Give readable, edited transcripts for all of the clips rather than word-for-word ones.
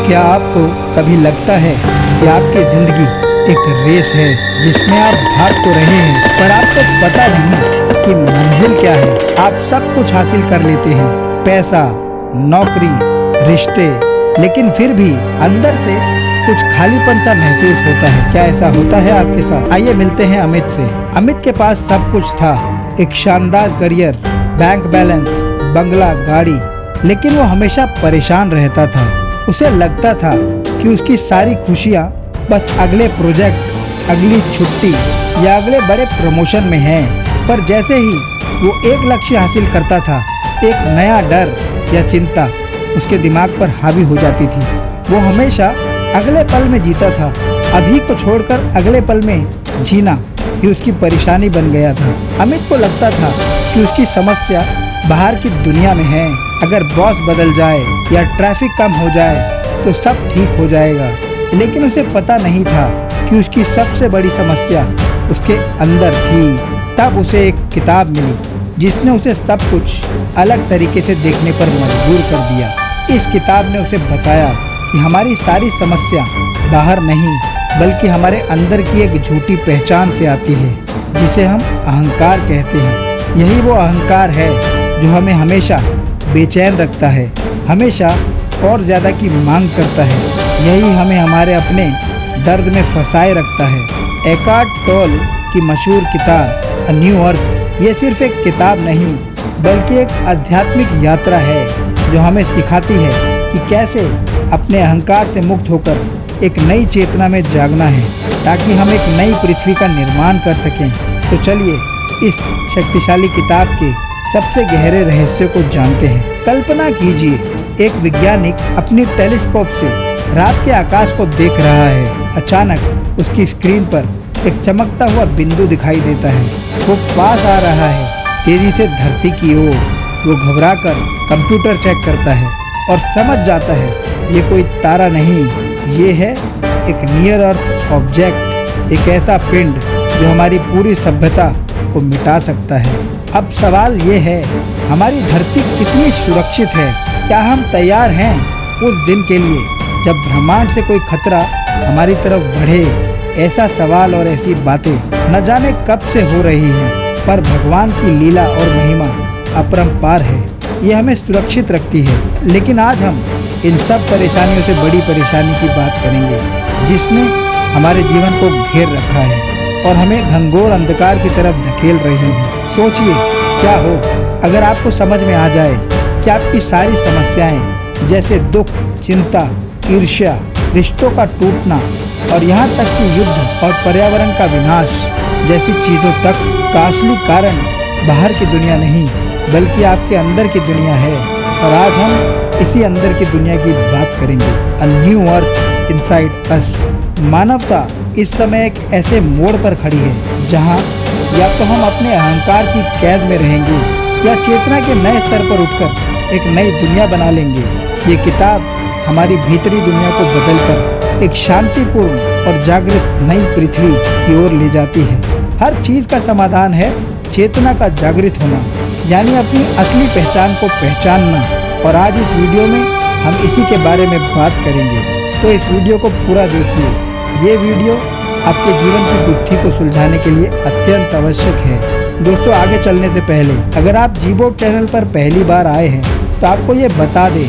क्या आपको कभी लगता है कि आपकी जिंदगी एक रेस है जिसमें आप भाग तो रहे हैं पर आपको पता नहीं कि मंजिल क्या है। आप सब कुछ हासिल कर लेते हैं, पैसा, नौकरी, रिश्ते, लेकिन फिर भी अंदर से कुछ खालीपन सा महसूस होता है। क्या ऐसा होता है आपके साथ? आइए मिलते हैं अमित से। अमित के पास सब कुछ था, एक शानदार करियर, बैंक बैलेंस, बंगला, गाड़ी, लेकिन वो हमेशा परेशान रहता था। उसे लगता था कि उसकी सारी खुशियाँ बस अगले प्रोजेक्ट, अगली छुट्टी या अगले बड़े प्रमोशन में हैं। पर जैसे ही वो एक लक्ष्य हासिल करता था, एक नया डर या चिंता उसके दिमाग पर हावी हो जाती थी। वो हमेशा अगले पल में जीता था। अभी को छोड़कर अगले पल में जीना ही उसकी परेशानी बन गया था। अमित को लगता था कि उसकी समस्या बाहर की दुनिया में है। अगर बॉस बदल जाए या ट्रैफिक कम हो जाए तो सब ठीक हो जाएगा, लेकिन उसे पता नहीं था कि उसकी सबसे बड़ी समस्या उसके अंदर थी। तब उसे एक किताब मिली जिसने उसे सब कुछ अलग तरीके से देखने पर मजबूर कर दिया। इस किताब ने उसे बताया कि हमारी सारी समस्या बाहर नहीं बल्कि हमारे अंदर की एक झूठी पहचान से आती है, जिसे हम अहंकार कहते हैं। यही वो अहंकार है जो हमें हमेशा बेचैन रखता है, हमेशा और ज़्यादा की मांग करता है। यही हमें हमारे अपने दर्द में फंसाए रखता है। एकार्ट टोल की मशहूर किताब अ न्यू अर्थ ये सिर्फ एक किताब नहीं बल्कि एक आध्यात्मिक यात्रा है जो हमें सिखाती है कि कैसे अपने अहंकार से मुक्त होकर एक नई चेतना में जागना है, ताकि हम एक नई पृथ्वी का निर्माण कर सकें। तो चलिए इस शक्तिशाली किताब के सबसे गहरे रहस्यों को जानते हैं। कल्पना कीजिए, एक वैज्ञानिक अपनी टेलीस्कोप से रात के आकाश को देख रहा है। अचानक उसकी स्क्रीन पर एक चमकता हुआ बिंदु दिखाई देता है। वो पास आ रहा है, तेजी से धरती की ओर। वो घबराकर कंप्यूटर चेक करता है और समझ जाता है ये कोई तारा नहीं, ये है एक नियर अर्थ ऑब्जेक्ट, एक ऐसा पिंड जो हमारी पूरी सभ्यता को मिटा सकता है। अब सवाल ये है, हमारी धरती कितनी सुरक्षित है? क्या हम तैयार हैं उस दिन के लिए जब ब्रह्मांड से कोई खतरा हमारी तरफ बढ़े? ऐसा सवाल और ऐसी बातें न जाने कब से हो रही हैं, पर भगवान की लीला और महिमा अपरंपार है। ये हमें सुरक्षित रखती है। लेकिन आज हम इन सब परेशानियों से बड़ी परेशानी की बात करेंगे जिसने हमारे जीवन को घेर रखा है और हमें घनघोर अंधकार की तरफ धकेल रही है। सोचिए क्या हो अगर आपको समझ में आ जाए कि आपकी सारी समस्याएं, जैसे दुख, चिंता, ईर्ष्या, रिश्तों का टूटना और यहाँ तक कि युद्ध और पर्यावरण का विनाश जैसी चीज़ों तक का असली कारण बाहर की दुनिया नहीं बल्कि आपके अंदर की दुनिया है। और आज हम इसी अंदर की दुनिया की बात करेंगे। अ न्यू अर्थ इनसाइड अस। मानवता इस समय एक ऐसे मोड़ पर खड़ी है जहाँ या तो हम अपने अहंकार की कैद में रहेंगे या चेतना के नए स्तर पर उठकर एक नई दुनिया बना लेंगे। ये किताब हमारी भीतरी दुनिया को बदलकर एक शांतिपूर्ण और जागृत नई पृथ्वी की ओर ले जाती है। हर चीज़ का समाधान है चेतना का जागृत होना, यानी अपनी असली पहचान को पहचानना। और आज इस वीडियो में हम इसी के बारे में बात करेंगे, तो इस वीडियो को पूरा देखिए। ये वीडियो आपके जीवन की गुत्थी को सुलझाने के लिए अत्यंत आवश्यक है। दोस्तों, आगे चलने से पहले अगर आप जीबोर्ड चैनल पर पहली बार आए हैं तो आपको ये बता दें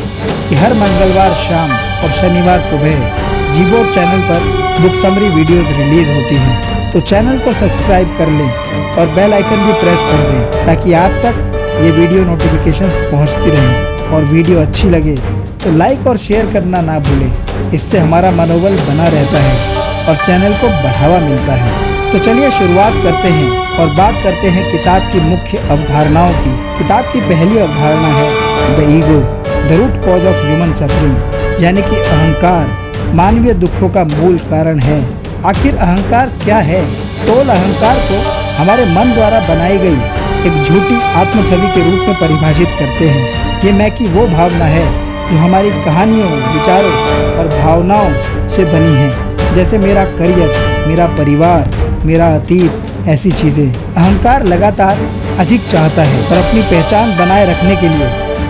कि हर मंगलवार शाम और शनिवार सुबह जीबोर्ड चैनल पर बुक समरी वीडियोस रिलीज होती हैं। तो चैनल को सब्सक्राइब कर लें और बेल आइकन भी प्रेस कर दें ताकि आप तक ये वीडियो नोटिफिकेशंस पहुंचती रहें। और वीडियो अच्छी लगे तो लाइक और शेयर करना ना भूलें, इससे हमारा मनोबल बना रहता है और चैनल को बढ़ावा मिलता है। तो चलिए शुरुआत करते हैं और बात करते हैं किताब की मुख्य अवधारणाओं की। किताब की पहली अवधारणा है the ego, the root cause of human suffering, यानी कि अहंकार मानवीय दुखों का मूल कारण है। आखिर अहंकार क्या है? टोल अहंकार को हमारे मन द्वारा बनाई गई एक झूठी आत्मछवि के रूप में परिभाषित करते हैं। ये मैं की वो भावना है जो हमारी कहानियों, विचारों और भावनाओं से बनी है, जैसे मेरा करियर, मेरा परिवार, मेरा अतीत, ऐसी चीज़ें। अहंकार लगातार अधिक चाहता है और अपनी पहचान बनाए रखने के लिए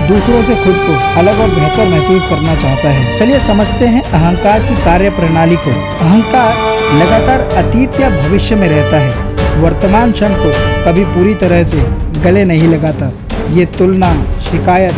दूसरों से खुद को अलग और बेहतर महसूस करना चाहता है। चलिए समझते हैं अहंकार की कार्य प्रणाली को। अहंकार लगातार अतीत या भविष्य में रहता है, वर्तमान क्षण को कभी पूरी तरह से गले नहीं लगाता। ये तुलना, शिकायत,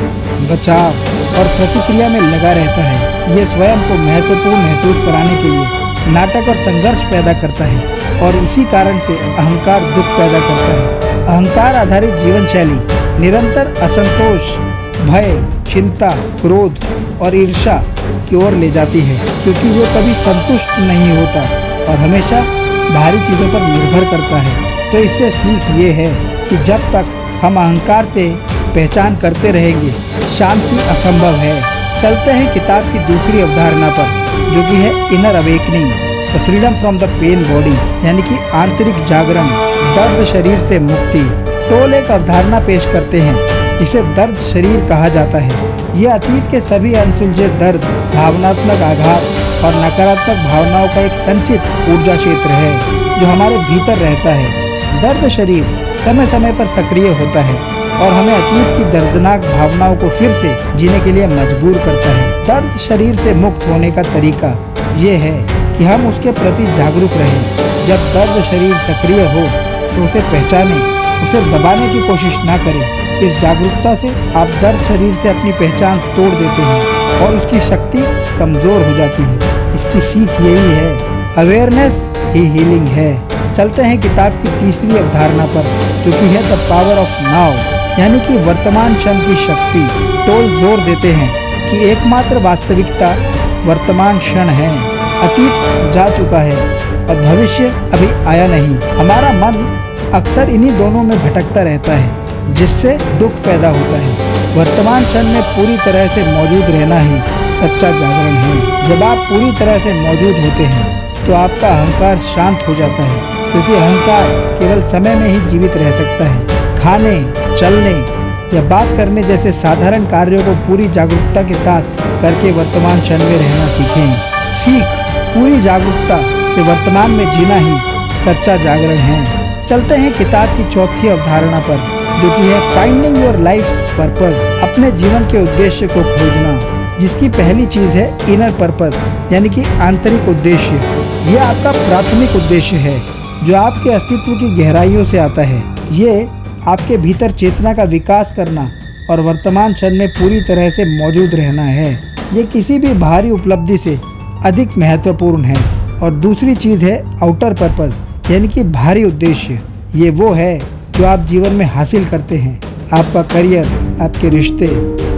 बचाव और प्रतिक्रिया में लगा रहता है। ये स्वयं को महत्वपूर्ण महसूस कराने के लिए नाटक और संघर्ष पैदा करता है और इसी कारण से अहंकार दुख पैदा करता है। अहंकार आधारित जीवन शैली निरंतर असंतोष, भय, चिंता, क्रोध और ईर्ष्या की ओर ले जाती है, क्योंकि वो कभी संतुष्ट नहीं होता और हमेशा बाहरी चीज़ों पर निर्भर करता है। तो इससे सीख ये है कि जब तक हम अहंकार से पहचान करते रहेंगे, शांति असंभव है। चलते हैं किताब की दूसरी अवधारणा पर, जो कि है inner awakening, the freedom from the pen body, यानी कि आंतरिक जागरण, दर्द शरीर से मुक्ति। टोल एक अवधारणा पेश करते हैं जिसे दर्द शरीर कहा जाता है। ये अतीत के सभी अनसुलझे दर्द, भावनात्मक आघात और नकारात्मक भावनाओं का एक संचित ऊर्जा क्षेत्र है जो हमारे भीतर रहता है। दर्द शरीर समय समय पर सक्रिय होता है और हमें अतीत की दर्दनाक भावनाओं को फिर से जीने के लिए मजबूर करता है। दर्द शरीर से मुक्त होने का तरीका ये है कि हम उसके प्रति जागरूक रहें। जब दर्द शरीर सक्रिय हो तो उसे पहचानें, उसे दबाने की कोशिश ना करें। इस जागरूकता से आप दर्द शरीर से अपनी पहचान तोड़ देते हैं और उसकी शक्ति कमजोर हो जाती है। इसकी सीख यही है, अवेयरनेस ही हीलिंग है। चलते हैं किताब की तीसरी अवधारणा पर, जो कि है द पावर ऑफ नाउ, यानी कि वर्तमान क्षण की शक्ति। टोल जोर देते हैं कि एकमात्र वास्तविकता वर्तमान क्षण है। अतीत जा चुका है और भविष्य अभी आया नहीं। हमारा मन अक्सर इन्हीं दोनों में भटकता रहता है, जिससे दुख पैदा होता है। वर्तमान क्षण में पूरी तरह से मौजूद रहना ही सच्चा जागरण है। जब आप पूरी तरह से मौजूद होते हैं तो आपका अहंकार शांत हो जाता है, क्योंकि अहंकार केवल समय में ही जीवित रह सकता है। खाने, चलने या बात करने जैसे साधारण कार्यों को पूरी जागरूकता के साथ करके वर्तमान क्षण में रहना सीखें। सीख पूरी जागरूकता से वर्तमान में जीना ही सच्चा जागरण है। चलते हैं किताब की चौथी अवधारणा पर, जो कि है फाइंडिंग योर लाइफ्स पर्पस, अपने जीवन के उद्देश्य को खोजना, जिसकी पहली चीज है इनर पर्पस, यानी कि आंतरिक उद्देश्य। ये आपका प्राथमिक उद्देश्य है जो आपके अस्तित्व की गहराइयों से आता है। ये आपके भीतर चेतना का विकास करना और वर्तमान क्षण में पूरी तरह से मौजूद रहना है। ये किसी भी बाहरी उपलब्धि से अधिक महत्वपूर्ण है। और दूसरी चीज़ है आउटर पर्पस, यानी कि बाहरी उद्देश्य। ये वो है जो आप जीवन में हासिल करते हैं, आपका करियर, आपके रिश्ते,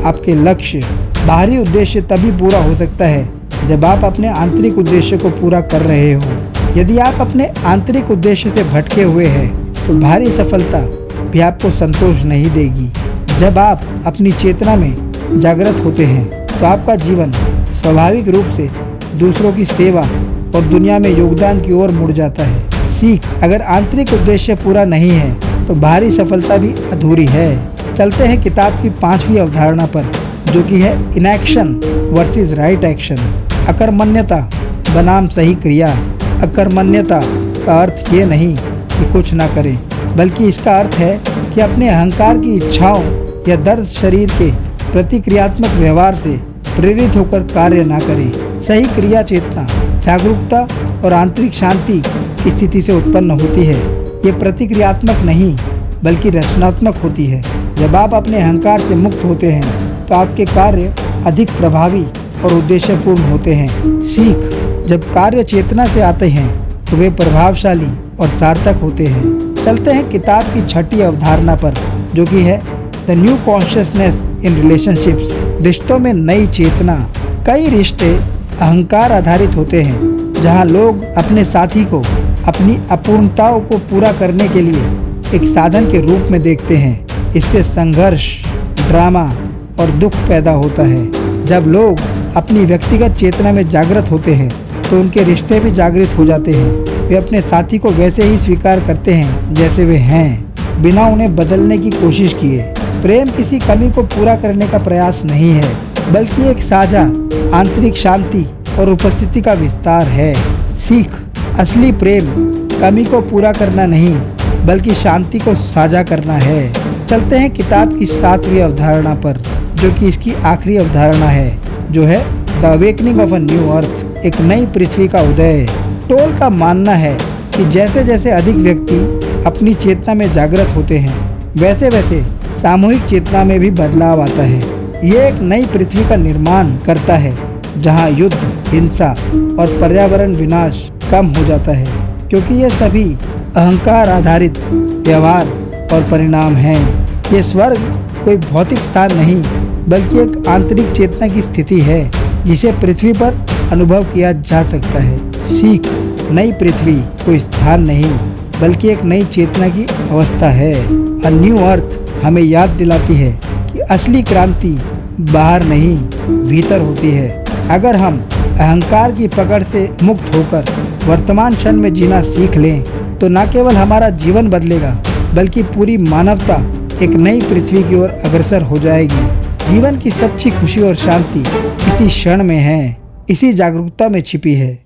आपके लक्ष्य। बाहरी उद्देश्य तभी पूरा हो सकता है जब आप अपने आंतरिक उद्देश्य को पूरा कर रहे हो। यदि आप अपने आंतरिक उद्देश्य से भटके हुए हैं तो बाहरी सफलता भी आपको संतोष नहीं देगी। जब आप अपनी चेतना में जागृत होते हैं तो आपका जीवन स्वाभाविक रूप से दूसरों की सेवा और दुनिया में योगदान की ओर मुड़ जाता है। सीख, अगर आंतरिक उद्देश्य पूरा नहीं है तो बाहरी सफलता भी अधूरी है। चलते हैं किताब की पांचवी अवधारणा पर, जो कि है इनएक्शन वर्सेस राइट एक्शन, अकर्मण्यता बनाम सही क्रिया। अकर्मण्यता का अर्थ ये नहीं कि कुछ ना करें, बल्कि इसका अर्थ है कि अपने अहंकार की इच्छाओं या दर्द शरीर के प्रतिक्रियात्मक व्यवहार से प्रेरित होकर कार्य ना करें। सही क्रिया चेतना, जागरूकता और आंतरिक शांति की स्थिति से उत्पन्न होती है। ये प्रतिक्रियात्मक नहीं बल्कि रचनात्मक होती है। जब आप अपने अहंकार से मुक्त होते हैं तो आपके कार्य अधिक प्रभावी और उद्देश्यपूर्ण होते हैं। सीख, जब कार्य चेतना से आते हैं तो वे प्रभावशाली और सार्थक होते हैं। चलते हैं किताब की छठी अवधारणा पर, जो कि है the new consciousness in relationships, रिश्तों में नई चेतना। कई रिश्ते अहंकार आधारित होते हैं, जहां लोग अपने साथी को अपनी अपूर्णताओं को पूरा करने के लिए एक साधन के रूप में देखते हैं। इससे संघर्ष, ड्रामा और दुख पैदा होता है। जब लोग अपनी व्यक्तिगत चेतना में जागृत होते हैं तो उनके रिश्ते भी जागृत हो जाते हैं। वे अपने साथी को वैसे ही स्वीकार करते हैं जैसे वे हैं, बिना उन्हें बदलने की कोशिश किए। प्रेम किसी कमी को पूरा करने का प्रयास नहीं है, बल्कि एक साझा आंतरिक शांति और उपस्थिति का विस्तार है। सीख, असली प्रेम कमी को पूरा करना नहीं बल्कि शांति को साझा करना है। चलते हैं किताब की सातवीं अवधारणा पर, जो कि इसकी आखिरी अवधारणा है, जो है the awakening of a new earth, एक नई पृथ्वी का उदय। टोल का मानना है कि जैसे जैसे अधिक व्यक्ति अपनी चेतना में जागृत होते हैं, वैसे वैसे सामूहिक चेतना में भी बदलाव आता है। ये एक नई पृथ्वी का निर्माण करता है जहाँ युद्ध, हिंसा और पर्यावरण विनाश कम हो जाता है, क्योंकि ये सभी अहंकार आधारित व्यवहार और परिणाम हैं। ये स्वर्ग कोई भौतिक स्थान नहीं, बल्कि एक आंतरिक चेतना की स्थिति है जिसे पृथ्वी पर अनुभव किया जा सकता है। सीख, नई पृथ्वी कोई स्थान नहीं, बल्कि एक नई चेतना की अवस्था है। अ न्यू अर्थ हमें याद दिलाती है कि असली क्रांति बाहर नहीं, भीतर होती है। अगर हम अहंकार की पकड़ से मुक्त होकर वर्तमान क्षण में जीना सीख लें, तो न केवल हमारा जीवन बदलेगा, बल्कि पूरी मानवता एक नई पृथ्वी की ओर अग्रसर हो जाएगी। जीवन की सच्ची खुशी और शांति इसी क्षण में है, इसी जागरूकता में छिपी है।